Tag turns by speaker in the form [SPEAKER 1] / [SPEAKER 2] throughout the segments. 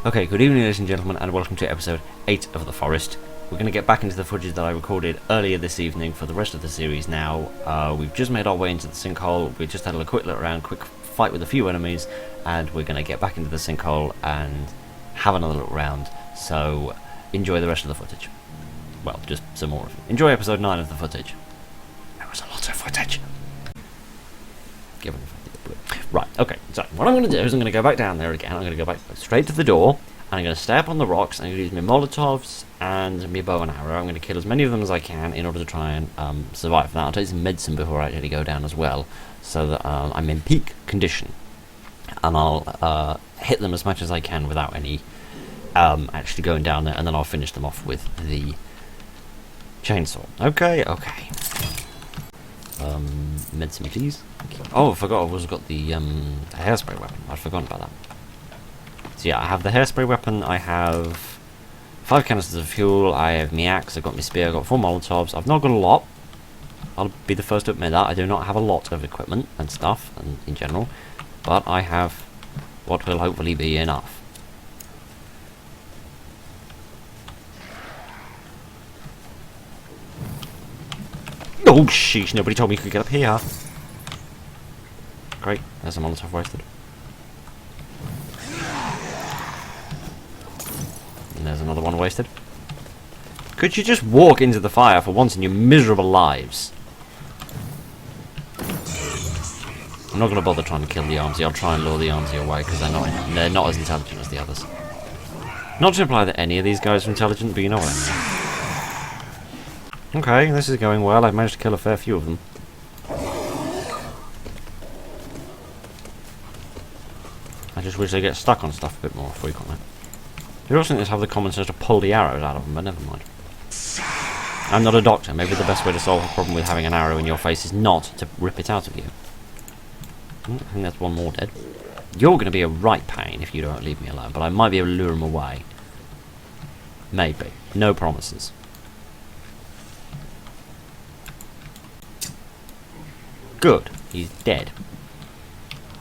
[SPEAKER 1] Okay, good evening ladies and gentlemen, and welcome to episode 8 of The Forest. We're going to get back into the footage that I recorded earlier this evening for the rest of the series now. We've just made our way into the sinkhole. We just had a quick look around, quick fight with a few enemies, and we're going to get back into the sinkhole and have another look around. So, enjoy the rest of the footage. Well, just some more of it. Enjoy episode 9 of the footage. There was a lot of footage. Right, okay, so what I'm going to do is I'm going to go back down there again. I'm going to go back straight to the door, and I'm going to stay up on the rocks, and I'm going to use my Molotovs and my bow and arrow. I'm going to kill as many of them as I can in order to try and survive that. I'll take some medicine before I actually go down as well, so that I'm in peak condition. And I'll hit them as much as I can without any actually going down there, and then I'll finish them off with the chainsaw. Okay. Medicine, please. Oh, I forgot I've also got the hairspray weapon. I'd forgotten about that. So yeah, I have the hairspray weapon, I have 5 canisters of fuel, I have my axe, I've got my spear, I've got 4 Molotovs. I've not got a lot. I'll be the first to admit that. I do not have a lot of equipment and stuff, and in general. But I have what will hopefully be enough. Oh, sheesh, nobody told me you could get up here. Great, there's a Molotov wasted. And there's another one wasted. Could you just walk into the fire for once in your miserable lives? I'm not going to bother trying to kill the Armsy. I'll try and lure the Armsy away because they're not as intelligent as the others. Not to imply that any of these guys are intelligent, but you know what I mean. Okay, this is going well. I've managed to kill a fair few of them. I just wish they get stuck on stuff a bit more frequently. You also just have the common sense to pull the arrows out of them, but never mind. I'm not a doctor. Maybe the best way to solve a problem with having an arrow in your face is not to rip it out of you. I think that's one more dead. You're going to be a right pain if you don't leave me alone, but I might be able to lure him away. Maybe. No promises. Good. He's dead.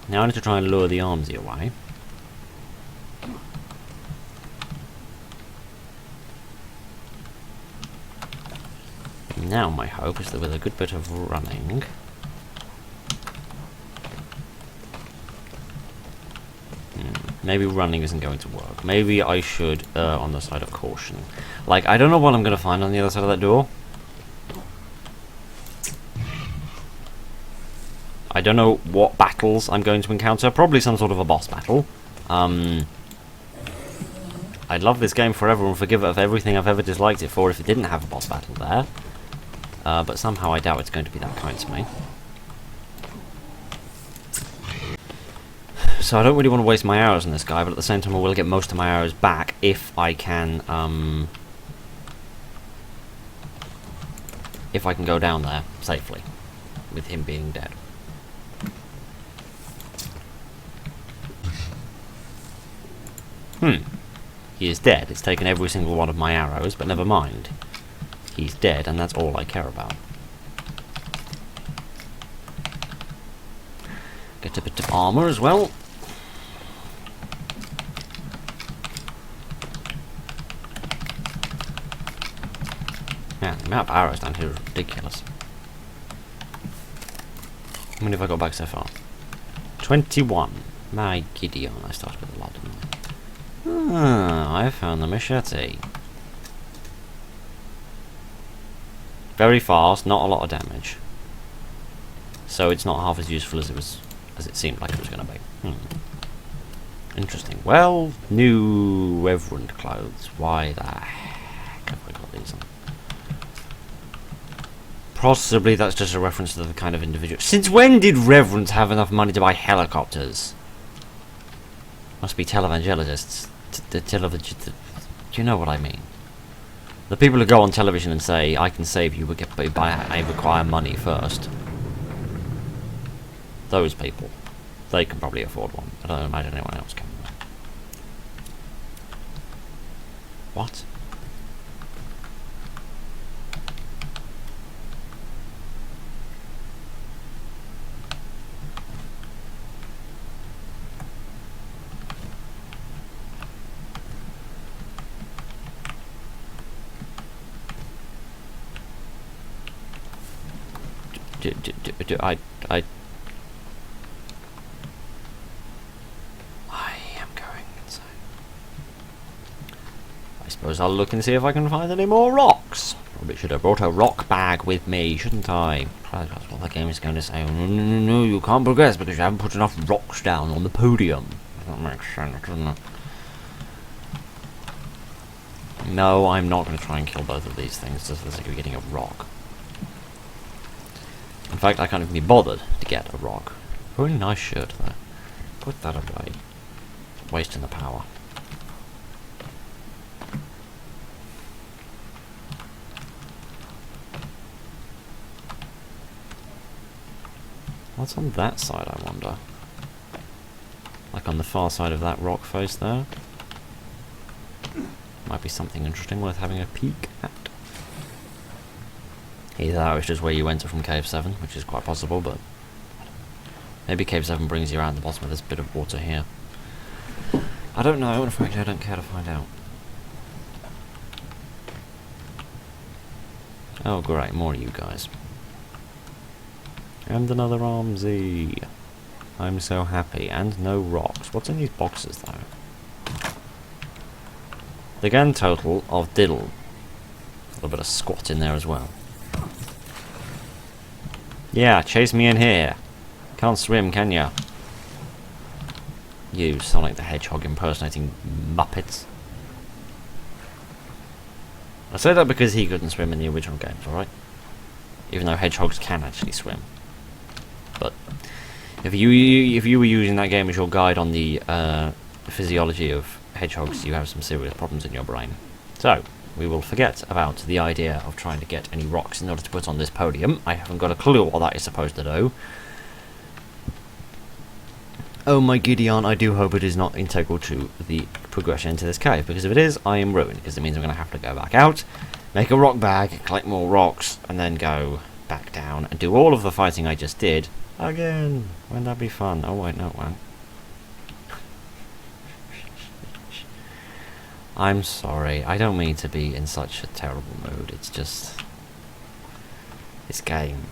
[SPEAKER 1] Now I need to try and lure the Armsy away. Now my hope is that with a good bit of running... maybe running isn't going to work. Maybe I should err on the side of caution. Like, I don't know what I'm going to find on the other side of that door. I don't know what battles I'm going to encounter. Probably some sort of a boss battle. I'd love this game forever and forgive it of everything I've ever disliked it for if it didn't have a boss battle there. But somehow I doubt it's going to be that kind to me. So I don't really want to waste my arrows on this guy, but at the same time I will get most of my arrows back if I can go down there safely with him being dead. He is dead. It's taken every single one of my arrows, but never mind. He's dead, and that's all I care about. Get a bit of armor as well. Yeah, the amount of arrows down here is ridiculous. How many have I got back so far? 21. My Gideon, I started with a lot, didn't I? I found the machete. Very fast, not a lot of damage. So it's not half as useful as it seemed like it was going to be. Interesting. Well, new Reverend clothes. Why the heck have I got these on? Possibly that's just a reference to the kind of individual. Since when did Reverends have enough money to buy helicopters? Must be televangelists. Do you know what I mean? The people who go on television and say, I can save you, but I require money first. Those people. They can probably afford one. I don't imagine anyone else can. What? I am going insane. I suppose I'll look and see if I can find any more rocks. Probably should have brought a rock bag with me, shouldn't I? That's what the game is going to say. Oh, no, you can't progress because you haven't put enough rocks down on the podium. That makes sense, doesn't it? No, I'm not going to try and kill both of these things just for the sake of getting a rock. In fact, I can't even be bothered to get a rock. Really nice shirt, though. Put that away. Wasting the power. What's on that side, I wonder? Like on the far side of that rock face there? Might be something interesting worth having a peek at. Either that or it's just where you enter from Cave 7, which is quite possible, but maybe Cave 7 brings you around the bottom of this bit of water here. I don't know, in fact I don't care to find out. Oh great, more of you guys. And another armsy. I'm so happy. And no rocks. What's in these boxes though? The grand total of diddle. A little bit of squat in there as well. Yeah, chase me in here. Can't swim, can ya? You, Sonic the Hedgehog impersonating Muppets. I say that because he couldn't swim in the original games, alright? Even though hedgehogs can actually swim. But if you were using that game as your guide on the physiology of hedgehogs, you have some serious problems in your brain. So, we will forget about the idea of trying to get any rocks in order to put on this podium. I haven't got a clue what that is supposed to do. Oh my Gideon, I do hope it is not integral to the progression into this cave, because if it is, I am ruined, because it means I'm going to have to go back out, make a rock bag, collect more rocks, and then go back down and do all of the fighting I just did again. Wouldn't that be fun? Oh wait, no it won't. I'm sorry, I don't mean to be in such a terrible mood, it's just... It's game.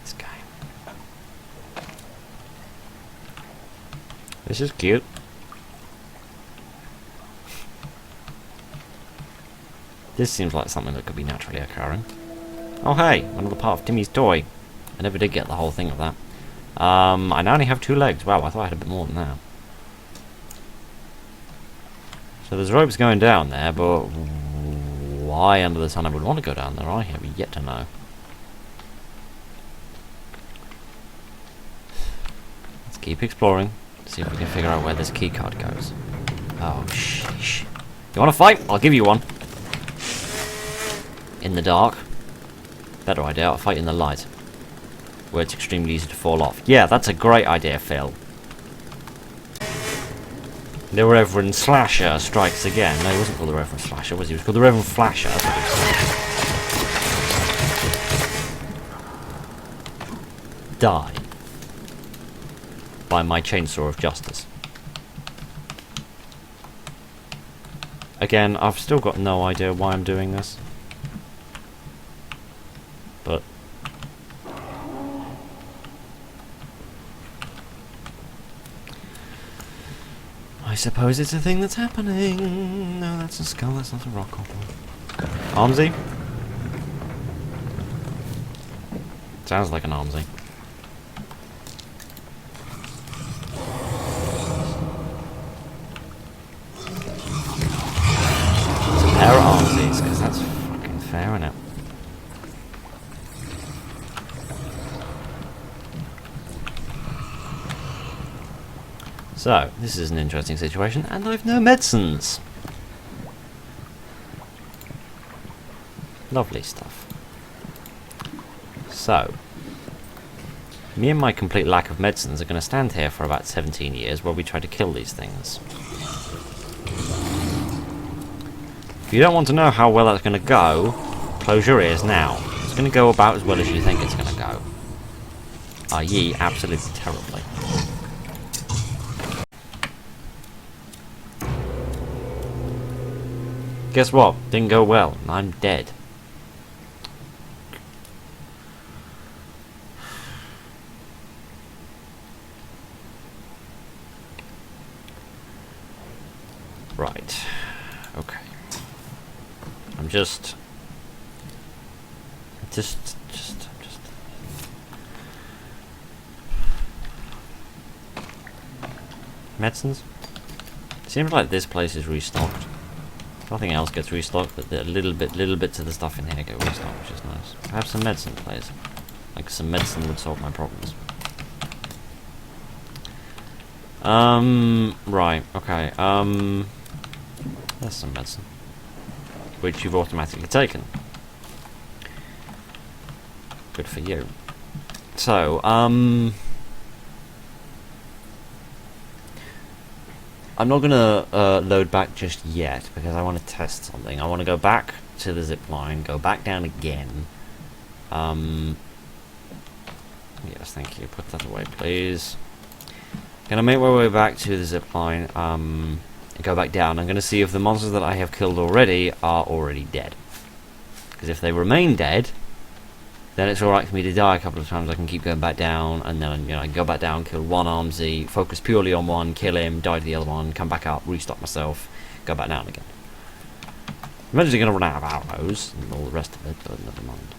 [SPEAKER 1] It's game. This is cute. This seems like something that could be naturally occurring. Oh hey, another part of Timmy's toy. I never did get the whole thing of that. I now only have 2 legs. Wow, I thought I had a bit more than that. So there's ropes going down there, but why under the sun I would want to go down there, I have yet to know. Let's keep exploring, see if we can figure out where this keycard goes. Oh, sheesh. You want to fight? I'll give you one. In the dark. Better idea, I'll fight in the light. Where it's extremely easy to fall off. Yeah, that's a great idea, Phil. The Reverend Slasher strikes again. No, he wasn't called the Reverend Slasher, was he? He was called the Reverend Flasher. That's what he was. Die. By my chainsaw of justice. Again, I've still got no idea why I'm doing this. But... I suppose it's a thing that's happening. No, that's a skull, that's not a rock goblin. Armsy? Sounds like an armsy. It's a pair of armsies, because that's fucking fair, isn't it? So, this is an interesting situation, and I've no medicines. Lovely stuff. So, me and my complete lack of medicines are going to stand here for about 17 years while we try to kill these things. If you don't want to know how well that's going to go, close your ears now. It's going to go about as well as you think it's going to go. I.e., absolutely terribly. Guess what? Didn't go well. I'm dead. Right. Okay. I'm just... Medicines? Seems like this place is restocked. Nothing else gets restocked, but the little bits of the stuff in here get restocked, which is nice. I have some medicine, please. Like, some medicine would solve my problems. Right, okay, there's some medicine. Which you've automatically taken. Good for you. So, I'm not gonna load back just yet because I want to test something. I want to go back to the zip line, go back down again. Yes, thank you. Put that away, please. Gonna make my way back to the zip line. And go back down. I'm gonna see if the monsters that I have killed already are already dead. Because if they remain dead, then it's alright for me to die a couple of times. I can keep going back down, and then, you know, I can go back down, kill one Armsy, focus purely on one, kill him, die to the other one, come back up, restock myself, go back down again. I'm eventually going to run out of arrows and all the rest of it, but never mind.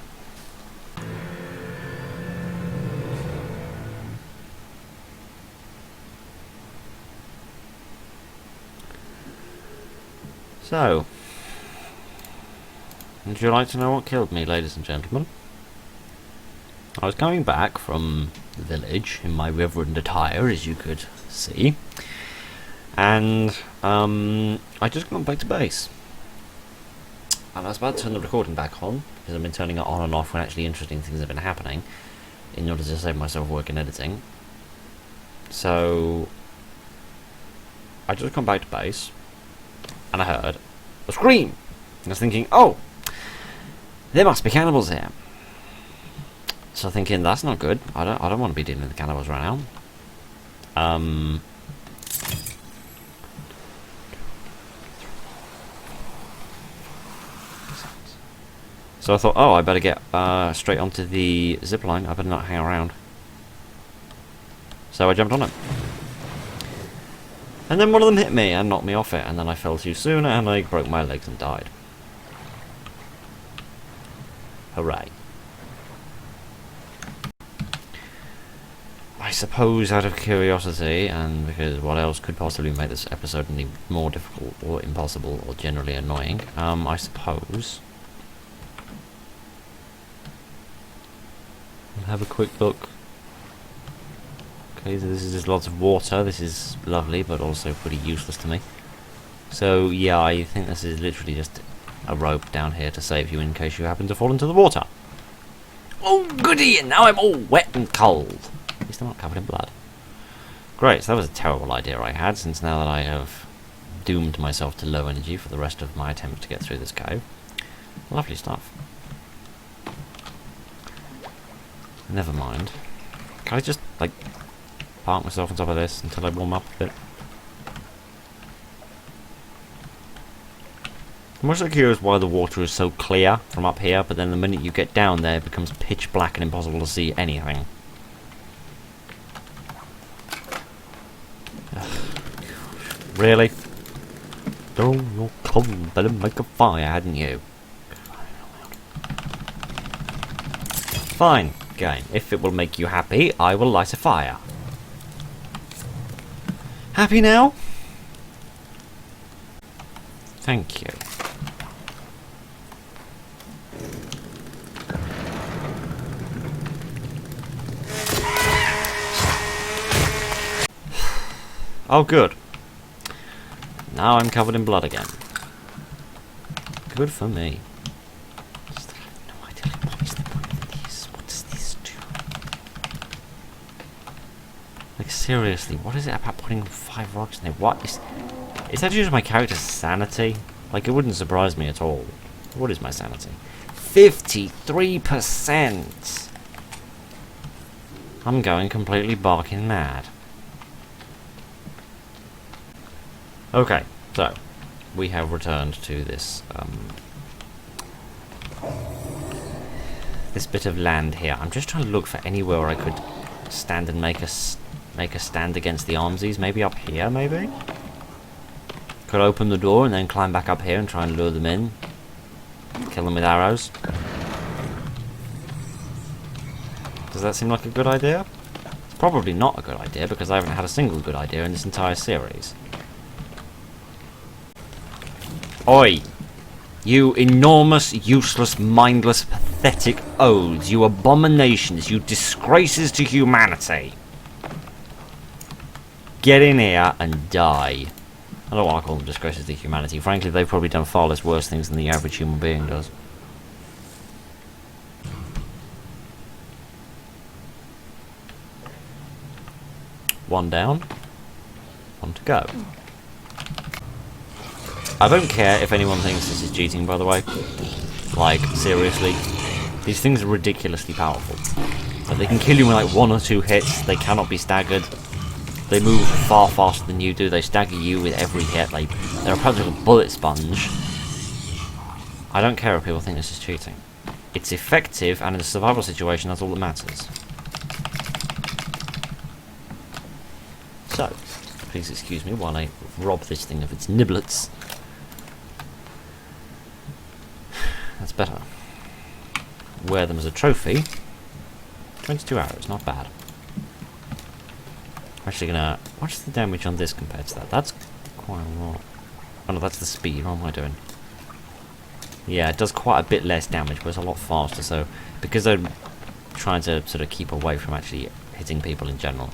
[SPEAKER 1] So, would you like to know what killed me, ladies and gentlemen? I was coming back from the village in my reverend attire, as you could see, and I just got back to base. And I was about to turn the recording back on, because I've been turning it on and off when actually interesting things have been happening, in order to save myself work in editing. So, I just come back to base, and I heard a scream. And I was thinking, oh, there must be cannibals here. So thinking that's not good. I don't want to be dealing with the cannibals right now. So I thought, oh, I better get straight onto the zipline. I better not hang around. So I jumped on it. And then one of them hit me and knocked me off it, and then I fell too soon and I broke my legs and died. Hooray. I suppose out of curiosity, and because what else could possibly make this episode any more difficult or impossible or generally annoying, I suppose I'll have a quick look. Okay, so this is just lots of water. This is lovely, but also pretty useless to me. So yeah, I think this is literally just a rope down here to save you in case you happen to fall into the water. Oh goody, and now I'm all wet and cold. At least I'm not covered in blood. Great, so that was a terrible idea I had, since now that I have doomed myself to low energy for the rest of my attempt to get through this cave. Lovely stuff. Never mind. Can I just, like, park myself on top of this until I warm up a bit? I'm also curious why the water is so clear from up here, but then the minute you get down there it becomes pitch black and impossible to see anything. Really? Oh, you're cold. Better make a fire, hadn't you? Fine, game. If it will make you happy, I will light a fire. Happy now? Thank you. Oh, good. Now I'm covered in blood again. Good for me. I still have no idea what is the point of this. What does this do? Like, seriously, what is it about putting 5 rocks in there? What is that just my character's sanity? Like, it wouldn't surprise me at all. What is my sanity? 53%! I'm going completely barking mad. Okay, so we have returned to this this bit of land here. I'm just trying to look for anywhere where I could stand and make a stand against the armsies. Maybe up here, maybe? Could open the door and then climb back up here and try and lure them in. Kill them with arrows. Does that seem like a good idea? It's probably not a good idea because I haven't had a single good idea in this entire series. Oi! You enormous, useless, mindless, pathetic oaths, you abominations, you disgraces to humanity! Get in here and die. I don't want to call them disgraces to humanity. Frankly, they've probably done far less worse things than the average human being does. One down. One to go. I don't care if anyone thinks this is cheating, by the way. Like, seriously. These things are ridiculously powerful. Like, they can kill you in like 1 or 2 hits. They cannot be staggered. They move far faster than you do. They stagger you with every hit. Like, they're a practical bullet sponge. I don't care if people think this is cheating. It's effective, and in a survival situation, that's all that matters. So, please excuse me while I rob this thing of its niblets. That's better. Wear them as a trophy. 22 arrows, not bad. I'm actually gonna... What's the damage on this compared to that? That's quite a lot. Oh no, that's the speed. What am I doing? Yeah, it does quite a bit less damage, but it's a lot faster, so... Because I'm trying to sort of keep away from actually hitting people in general,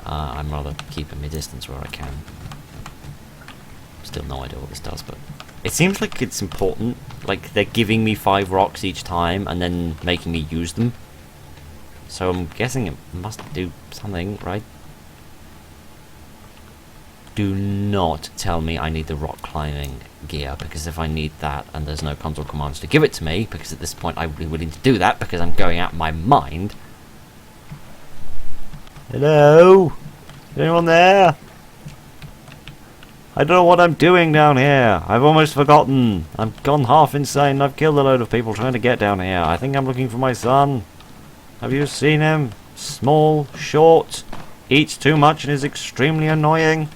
[SPEAKER 1] I'm rather keeping my distance where I can. Still no idea what this does, but... It seems like it's important. Like, they're giving me 5 rocks each time, and then making me use them. So I'm guessing it must do something, right? Do not tell me I need the rock climbing gear, because if I need that and there's no console commands to give it to me, because at this point I would be willing to do that because I'm going out of my mind. Hello? Is anyone there? I don't know what I'm doing down here. I've almost forgotten. I've gone half insane. I've killed a load of people trying to get down here. I think I'm looking for my son. Have you seen him? Small, short, eats too much and is extremely annoying.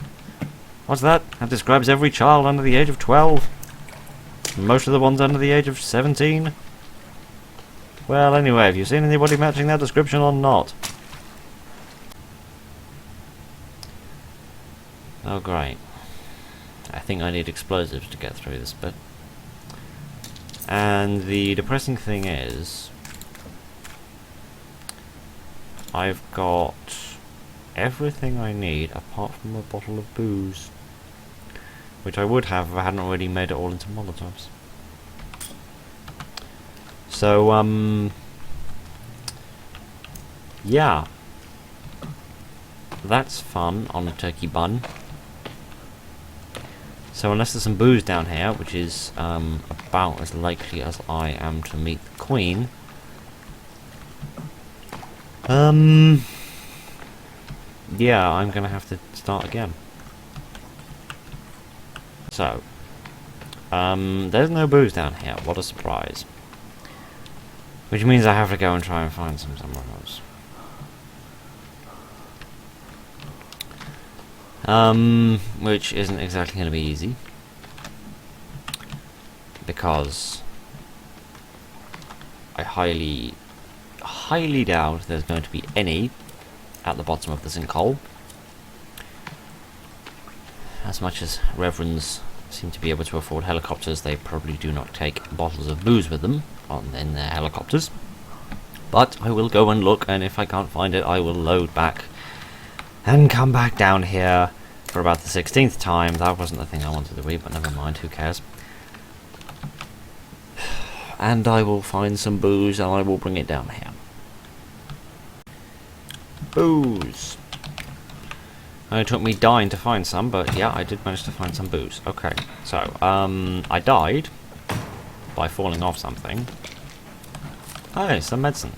[SPEAKER 1] What's that? That describes every child under the age of 12. Most of the ones under the age of 17. Well, anyway, have you seen anybody matching that description or not? Oh, great. I think I need explosives to get through this bit. And the depressing thing is... I've got everything I need apart from a bottle of booze. Which I would have if I hadn't already made it all into Molotovs. So, yeah. That's fun on a turkey bun. So unless there's some booze down here, which is about as likely as I am to meet the Queen. Yeah, I'm gonna have to start again. So, there's no booze down here. What a surprise. Which means I have to go and try and find some somewhere else. Which isn't exactly going to be easy. Because I highly doubt there's going to be any at the bottom of the sinkhole. As much as Reverends seem to be able to afford helicopters, they probably do not take bottles of booze with them in their helicopters. But I will go and look, and if I can't find it, I will load back and come back down here for about the 16th time. That wasn't the thing I wanted to read, but never mind, who cares. And I will find some booze, and I will bring it down here. Booze. It took me dying to find some, but yeah, I did manage to find some booze. Okay, so, I died by falling off something. Hey, some medicine.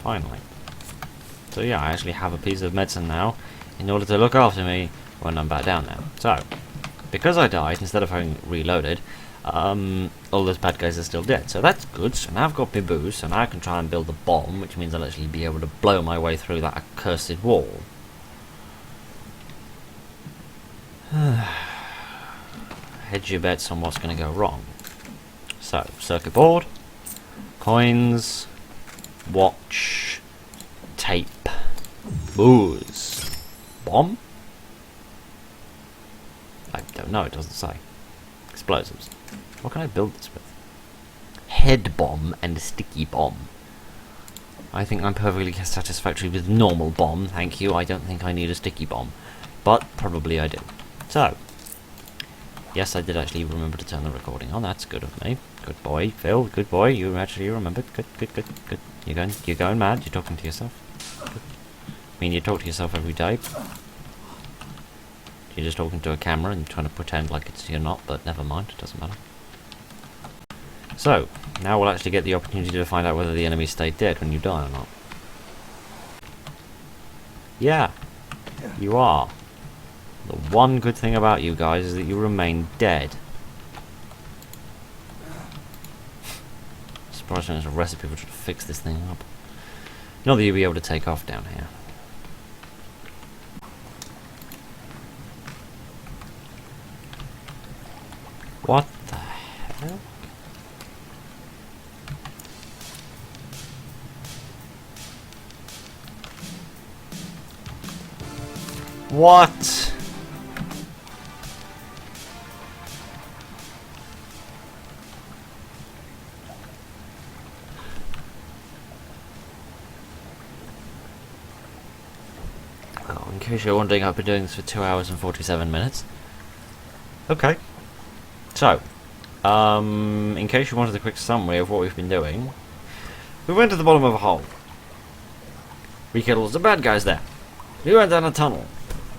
[SPEAKER 1] Finally. So yeah, I actually have a piece of medicine now in order to look after me when I'm back down there. So, because I died, instead of having reloaded, all those bad guys are still dead. So that's good. So now I've got my booze, so now I can try and build a bomb, which means I'll actually be able to blow my way through that accursed wall. Hedge your bets on what's going to go wrong. So, circuit board, coins, watch, tape, booze, bomb? I don't know, it doesn't say. Explosives. What can I build this with? Head bomb and a sticky bomb. I think I'm perfectly satisfactory with normal bomb, thank you. I don't think I need a sticky bomb. But probably I do. So, yes, I did actually remember to turn the recording on. That's good of me. Good boy, Phil. Good boy. You actually remembered. Good, good, good, good. You're going mad. You're talking to yourself. Good. I mean, you talk to yourself every day. You're just talking to a camera and trying to pretend like you're not, but never mind. It doesn't matter. So, now we'll actually get the opportunity to find out whether the enemies stay dead when you die or not. Yeah, you are. The one good thing about you guys is that you remain dead. Surprised there's a recipe for trying to fix this thing up. Not that you'll be able to take off down here. What the hell? What? Well, in case you're wondering, I've been doing this for 2 hours and 47 minutes. Okay. So, in case you wanted a quick summary of what we've been doing, we went to the bottom of a hole. We killed all the bad guys there. We went down a tunnel.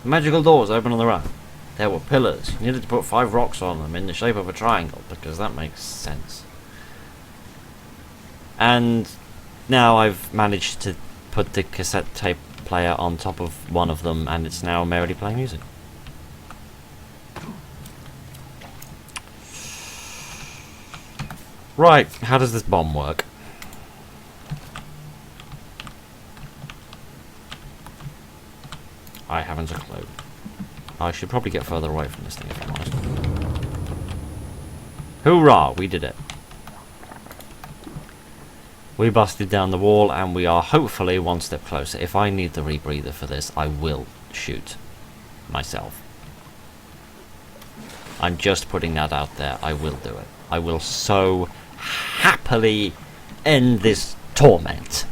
[SPEAKER 1] Magical doors open on the right. There were pillars. You needed to put 5 rocks on them in the shape of a triangle, because that makes sense. And now I've managed to put the cassette tape player on top of one of them, and it's now merrily playing music. Right, how does this bomb work? I haven't a clue. I should probably get further away from this thing if I'm honest. Hoorah! We did it. We busted down the wall and we are hopefully one step closer. If I need the rebreather for this, I will shoot myself. I'm just putting that out there. I will do it. I will so happily end this torment.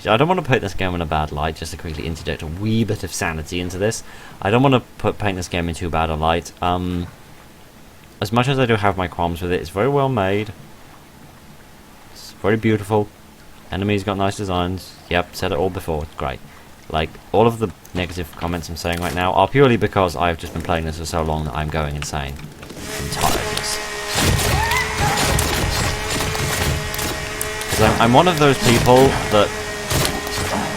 [SPEAKER 1] I don't want to paint this game in a bad light, just to quickly interject a wee bit of sanity into this. I don't want to paint this game in too bad a light. As much as I do have my qualms with it, it's very well made. It's very beautiful. Enemies got nice designs. Yep, said it all before. It's great. Like, all of the negative comments I'm saying right now are purely because I've just been playing this for so long that I'm going insane. I'm tired of this. Because I'm one of those people that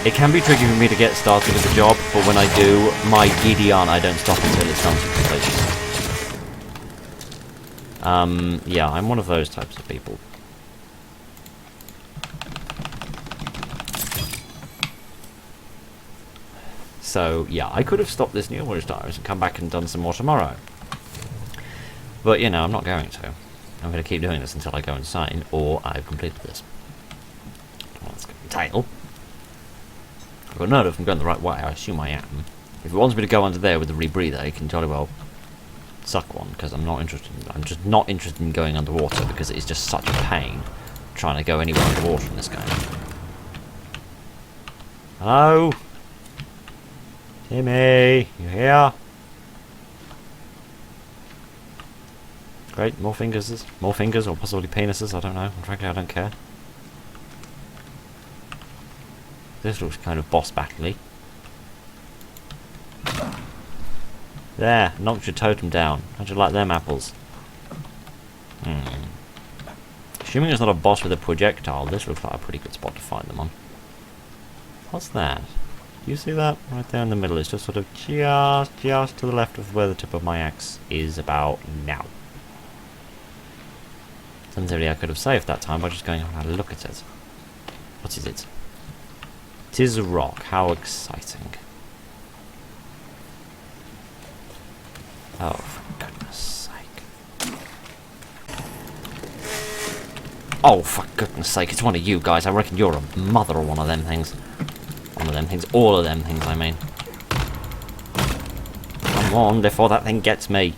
[SPEAKER 1] it can be tricky for me to get started with a job, but when I do, my Gideon, I don't stop until it's done to completion. Yeah, I'm one of those types of people. So, yeah, I could have stopped this numerous times and come back and done some more tomorrow. But, you know, I'm not going to. I'm going to keep doing this until I go insane, or I've completed this. Well, that's going to entail. I've got no idea if I'm going the right way. I assume I am. If it wants me to go under there with the rebreather, it can jolly well suck one, because I'm not interested. I'm just not interested in going underwater, because it is just such a pain trying to go anywhere underwater in this game. Hello? Timmy, you here? Great, more fingers, or possibly penises, I don't know, and frankly I don't care. This looks kind of boss battle-y. There, knocked your totem down. How'd you like them apples? Assuming it's not a boss with a projectile, this looks like a pretty good spot to find them on. What's that? Do you see that? Right there in the middle. It's just sort of just to the left of where the tip of my axe is about now. Sincerely, I could have saved that time by just going and have a look at it. What is it? It is a rock. How exciting. Oh, for goodness sake. Oh, for goodness sake, it's one of you guys. I reckon you're a mother of one of them things. One of them things. All of them things, I mean. Come on, before that thing gets me.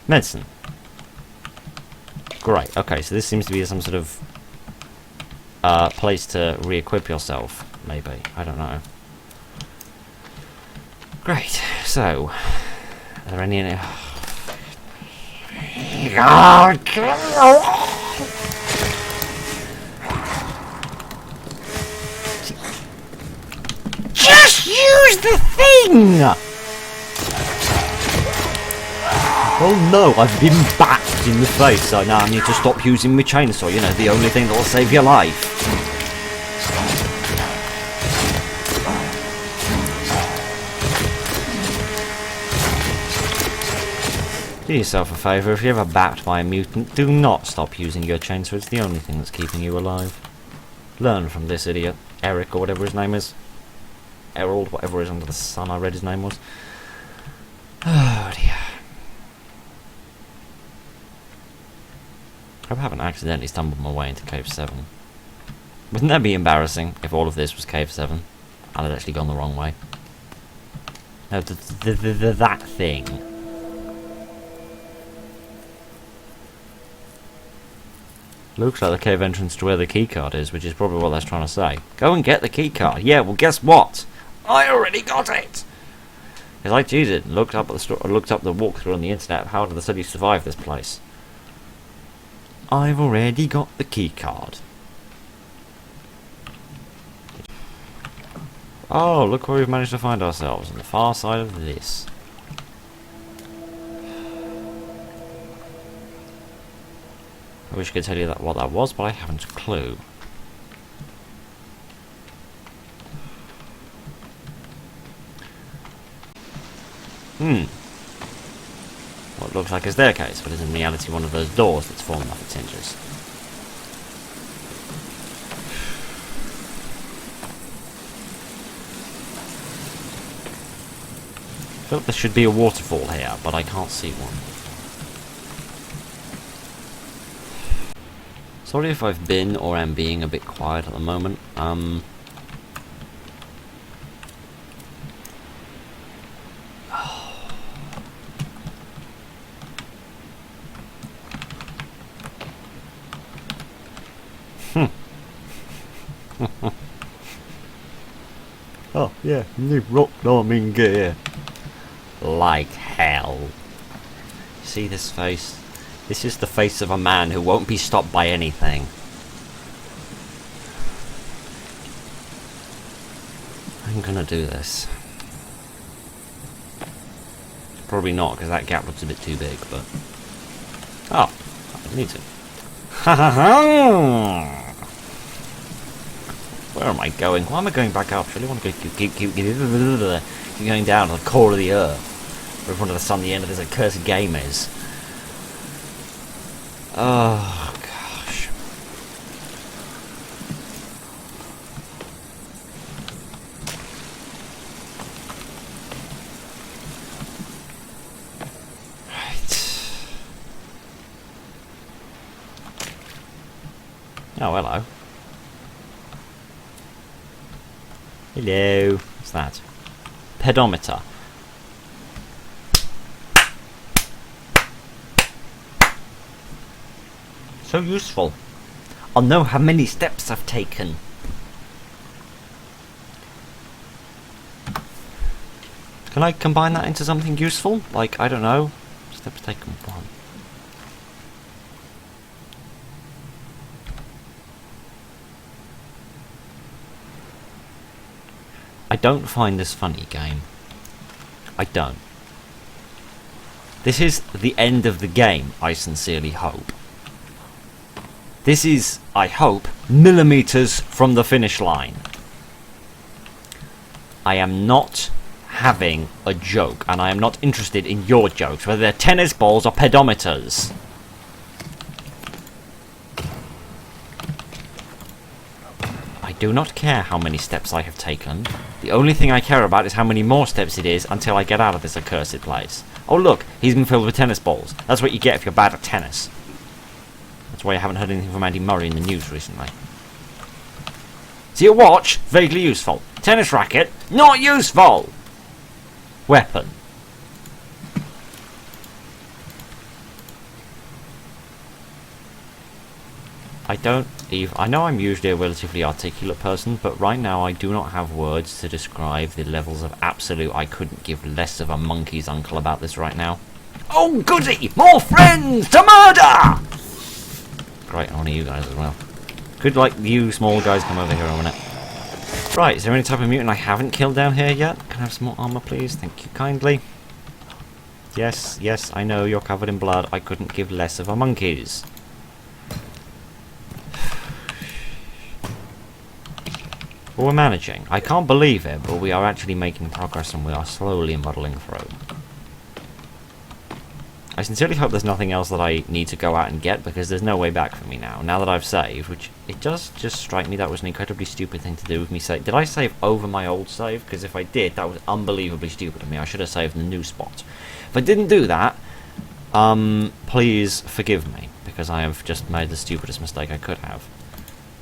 [SPEAKER 1] Medicine. Great, okay, so this seems to be some sort of place to re-equip yourself, maybe. I don't know. Great, so... Are there any... Just use the thing! Oh no, I've been battered in the face, so now I need to stop using my chainsaw, you know, the only thing that'll save your life. Do yourself a favour, if you're ever backed by a mutant, do not stop using your chainsaw, it's the only thing that's keeping you alive. Learn from this idiot, Eric or whatever his name is. Errol, whatever is under the sun, I read his name was. Oh dear. I hope I haven't accidentally stumbled my way into Cave 7. Wouldn't that be embarrassing if all of this was Cave 7? And I'd actually gone the wrong way. No, that thing. Looks like the cave entrance to where the keycard is, which is probably what that's trying to say. Go and get the keycard. Yeah, well, guess what? I already got it. It's like Jesus looked up at the looked up the walkthrough on the internet. How did the city survive this place? I've already got the keycard. Oh, look where we've managed to find ourselves, on the far side of this. I wish I could tell you what that was, but I haven't a clue. What looks like a staircase, but is in reality one of those doors that's fallen off its hinges. I feel like there should be a waterfall here, but I can't see one. Sorry if I've been or am being a bit quiet at the moment. Oh yeah, new rock climbing gear. Like hell. See this face? This is the face of a man who won't be stopped by anything. I'm gonna do this. Probably not, because that gap looks a bit too big, but... Oh, I don't need to. Ha ha ha! Where am I going? Why am I going back up? I really want to go keep going down to the core of the earth. Where under the sun the end of this accursed game is. Oh gosh. Right. Oh, hello. Hello. What's that? Pedometer. So useful. I'll know how many steps I've taken. Can I combine that into something useful? Like, I don't know. Steps taken 1. I don't find this funny, game. I don't. This is the end of the game, I sincerely hope. This is, I hope, millimeters from the finish line. I am not having a joke, and I am not interested in your jokes, whether they're tennis balls or pedometers. I do not care how many steps I have taken. The only thing I care about is how many more steps it is until I get out of this accursed place. Oh look, he's been filled with tennis balls. That's what you get if you're bad at tennis. That's why I haven't heard anything from Andy Murray in the news recently. See, a watch? Vaguely useful. Tennis racket? Not useful! Weapon. I know I'm usually a relatively articulate person, but right now I do not have words to describe the levels of absolute I couldn't give less of a monkey's uncle about this right now. Oh goody! More friends to murder! Great, I want you guys as well. Could, like, you small guys come over here a minute? Right, is there any type of mutant I haven't killed down here yet? Can I have some more armor, please? Thank you kindly. Yes, yes, I know you're covered in blood. I couldn't give less of a monkey's. But we're managing. I can't believe it, but we are actually making progress and we are slowly muddling through. I sincerely hope there's nothing else that I need to go out and get, because there's no way back for me now. Now that I've saved, which it does just strike me that was an incredibly stupid thing to do with me. Did I save over my old save? Because if I did, that was unbelievably stupid of me. I should have saved in the new spot. If I didn't do that, please forgive me, because I have just made the stupidest mistake I could have.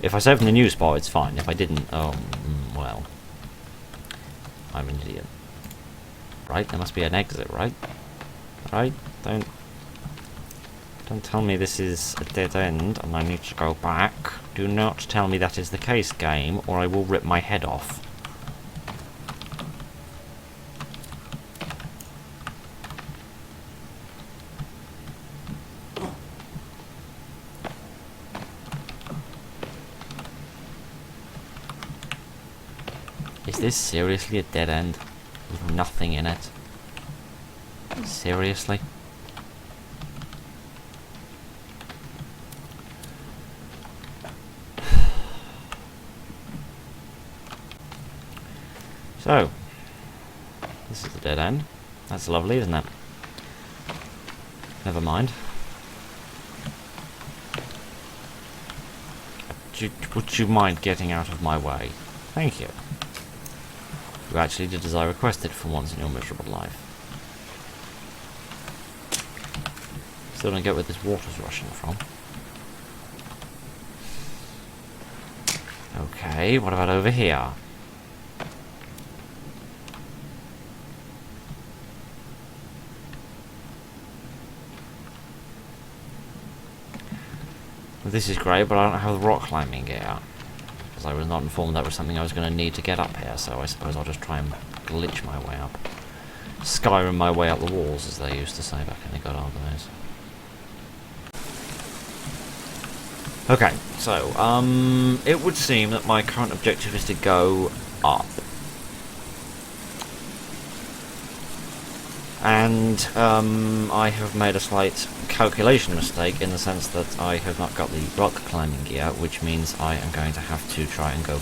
[SPEAKER 1] If I saved in the new spot, it's fine. If I didn't, well, I'm an idiot. Right, there must be an exit, right? Right? Don't tell me this is a dead end and I need to go back. Do not tell me that is the case, game, or I will rip my head off. Is this seriously a dead end with nothing in it? Seriously? So, this is a dead end. That's lovely, isn't it? Never mind. Would you mind getting out of my way? Thank you. You actually did as I requested for once in your miserable life. Still don't get where this water's rushing from. Okay, what about over here? Well, this is great, but I don't have the rock climbing gear. Because I was not informed that was something I was going to need to get up here, so I suppose I'll just try and glitch my way up. Skyrim my way up the walls, as they used to say back in the good old days. Okay, so, it would seem that my current objective is to go up. And, I have made a slight calculation mistake in the sense that I have not got the rock climbing gear, which means I am going to have to try and go...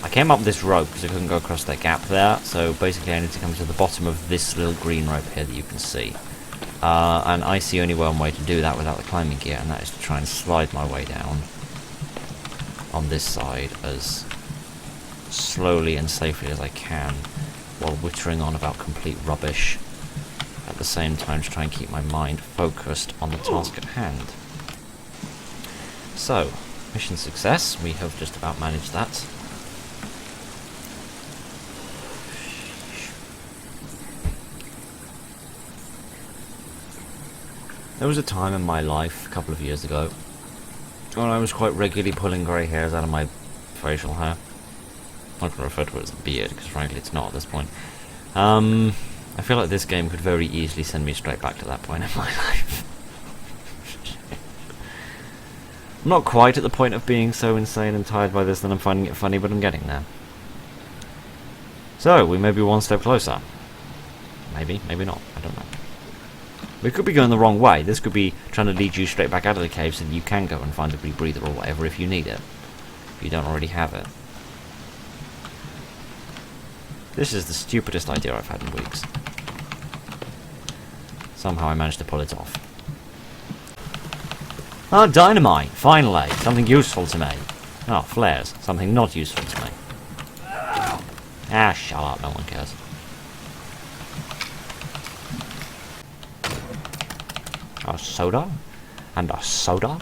[SPEAKER 1] I came up this rope because I couldn't go across that gap there, so basically I need to come to the bottom of this little green rope here that you can see. And I see only one way to do that without the climbing gear, and that is to try and slide my way down on this side as slowly and safely as I can, while whittering on about complete rubbish, at the same time to try and keep my mind focused on the task at hand. So, mission success, we have just about managed that. There was a time in my life, a couple of years ago, when I was quite regularly pulling grey hairs out of my facial hair. I'm not going to refer to it as a beard, because frankly it's not at this point. I feel like this game could very easily send me straight back to that point in my life. I'm not quite at the point of being so insane and tired by this that I'm finding it funny, but I'm getting there. So, we may be one step closer. Maybe, maybe not, I don't know. We could be going the wrong way. This could be trying to lead you straight back out of the cave so that you can go and find a rebreather or whatever if you need it. If you don't already have it. This is the stupidest idea I've had in weeks. Somehow I managed to pull it off. Ah, dynamite! Finally! Something useful to me. Oh, flares. Something not useful to me. Ah, shut up. No one cares. A soda? And a soda?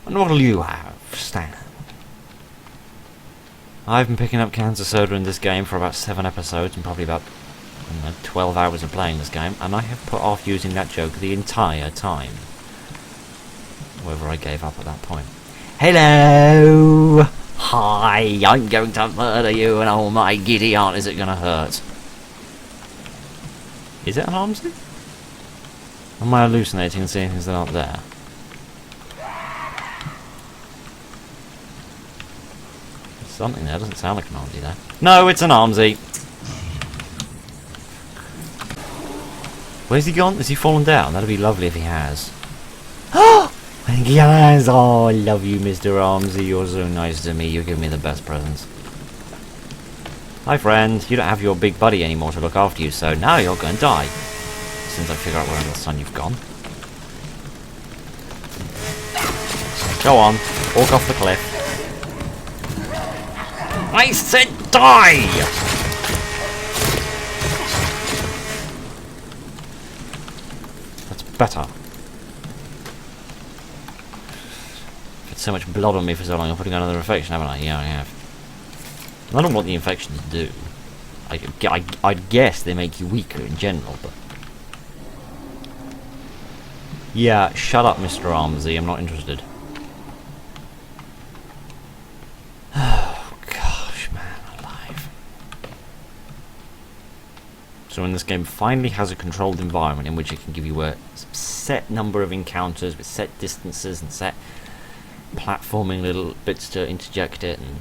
[SPEAKER 1] And what'll you have, Stan? I've been picking up cans of soda in this game for about 7 episodes and probably about 12 hours of playing this game, and I have put off using that joke the entire time. Whether I gave up at that point. Hello! Hi, I'm going to murder you, and oh my giddy aunt, is it gonna hurt? Is it an Armsy? Am I hallucinating and seeing things that aren't there? There's something there, doesn't sound like an Armsy there. No, it's an Armsy! Where's he gone? Has he fallen down? That'd be lovely if he has. Oh! I think he has! Oh, I love you, Mr. Armsy. You're so nice to me. You give me the best presents. Hi, friend. You don't have your big buddy anymore to look after you, so now you're going to die. As soon as I figure out where in the sun you've gone. Go on. Walk off the cliff. I said die! That's better. I've had so much blood on me for so long, I'm putting another infection, haven't I? Yeah, I have. I don't know what the infections do. I'd guess they make you weaker in general, but... Yeah, shut up, Mr. Armsy, I'm not interested. Oh, gosh, man, alive. So when this game finally has a controlled environment in which it can give you a set number of encounters with set distances and set platforming little bits to interject it and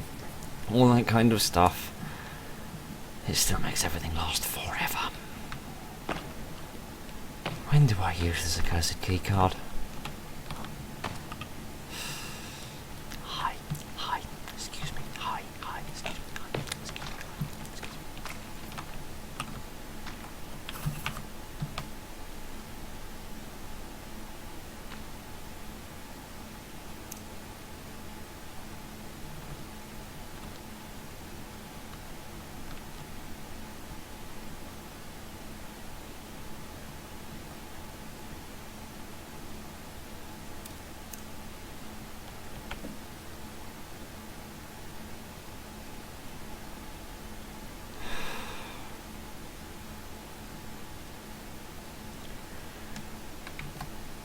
[SPEAKER 1] all that kind of stuff, it still makes everything last forever. When do I use this accursed keycard? Hi, excuse me, hi, excuse me, excuse me.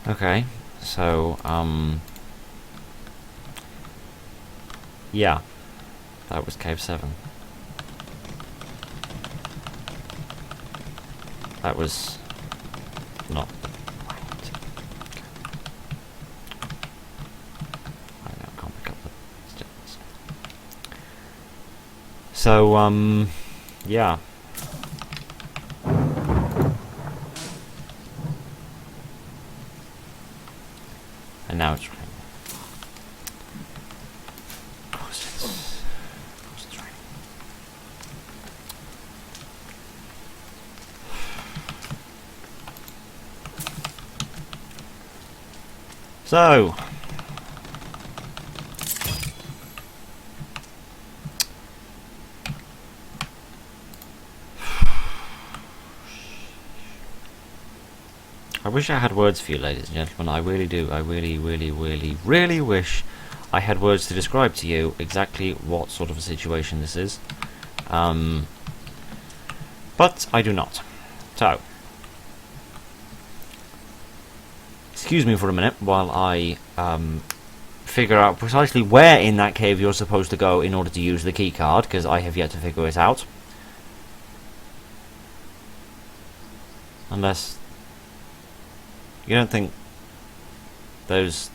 [SPEAKER 1] Okay, so, yeah, that was Cave 7. That was not the point. I know, I can't pick up the sticks. So, yeah. And now it's raining. Of course it's raining. So, I wish I had words for you, ladies and gentlemen. I really do. I really wish I had words to describe to you exactly what sort of a situation this is. But I do not. So, excuse me for a minute while I figure out precisely where in that cave you're supposed to go in order to use the key card, because I have yet to figure it out. Unless you don't think those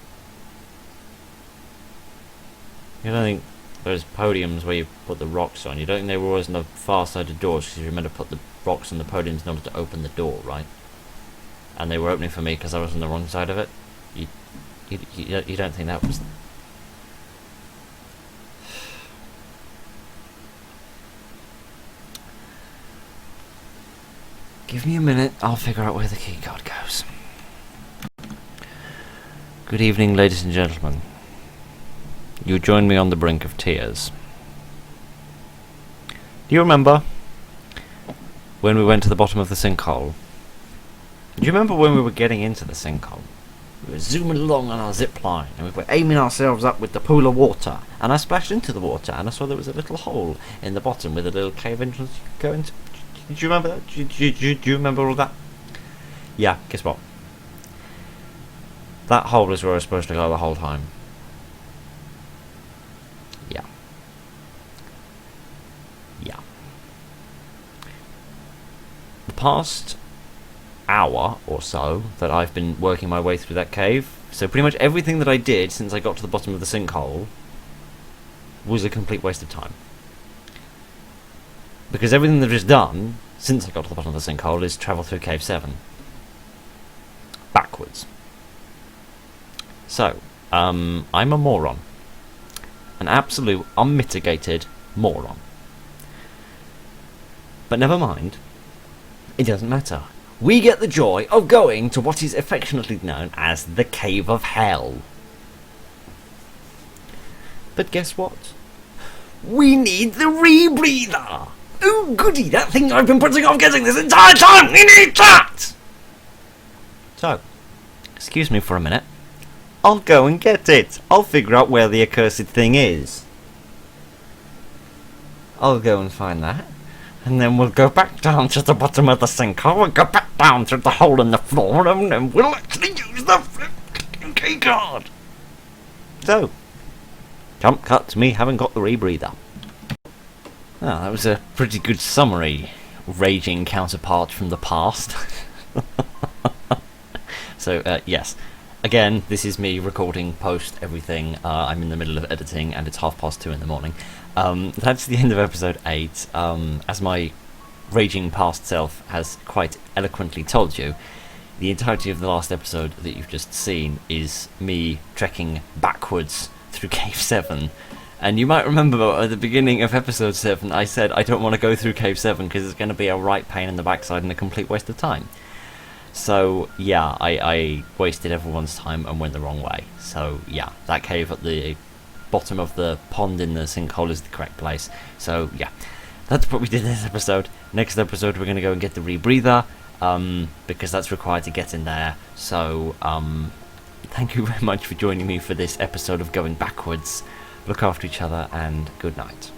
[SPEAKER 1] podiums where you put the rocks on, you don't think they were always on the far side of doors because you were meant to put the rocks on the podiums in order to open the door, right? And they were opening for me because I was on the wrong side of it. You don't think that was... Give me a minute, I'll figure out where the key card goes. Good evening, ladies and gentlemen. you joined me on the brink of tears. Do you remember when we went to the bottom of the sinkhole? Do you remember when we were getting into the sinkhole? We were zooming along on our zip line, and we were aiming ourselves up with the pool of water, and I splashed into the water, and I saw there was a little hole in the bottom with a little cave entrance you could go into. Do you remember that? Do you remember all that? Yeah, guess what? That hole is where I was supposed to go the whole time. Yeah. Yeah. The past hour or so that I've been working my way through that cave, so pretty much everything that I did since I got to the bottom of the sinkhole was a complete waste of time. Because everything that is done since I got to the bottom of the sinkhole is travel through Cave 7. Backwards. So, I'm a moron. An absolute, unmitigated moron. But never mind. It doesn't matter. We get the joy of going to what is affectionately known as the Cave of Hell. But guess what? We need the rebreather! Oh goody, that thing I've been putting off getting this entire time! We need that! So, excuse me for a minute. I'll go and get it. I'll figure out where the accursed thing is. I'll go and find that. And then we'll go back down to the bottom of the sinkhole and go back down through the hole in the floor, and then we'll actually use the flipping key card. So, jump cut to me having got the rebreather. Oh, that was a pretty good summary, raging counterpart from the past. So, yes. Again, this is me recording post everything. I'm in the middle of editing and it's 2:30 in the morning. That's the end of episode 8. As my raging past self has quite eloquently told you, the entirety of the last episode that you've just seen is me trekking backwards through Cave 7. And you might remember at the beginning of episode 7 I said I don't want to go through Cave 7 because it's going to be a right pain in the backside and a complete waste of time. So yeah, I wasted everyone's time and went the wrong way. So yeah, that cave at the bottom of the pond in the sinkhole is the correct place. So yeah, that's what we did in this episode. Next episode we're going to go and get the rebreather, because that's required to get in there. So thank you very much for joining me for this episode of Going Backwards. Look after each other and good night.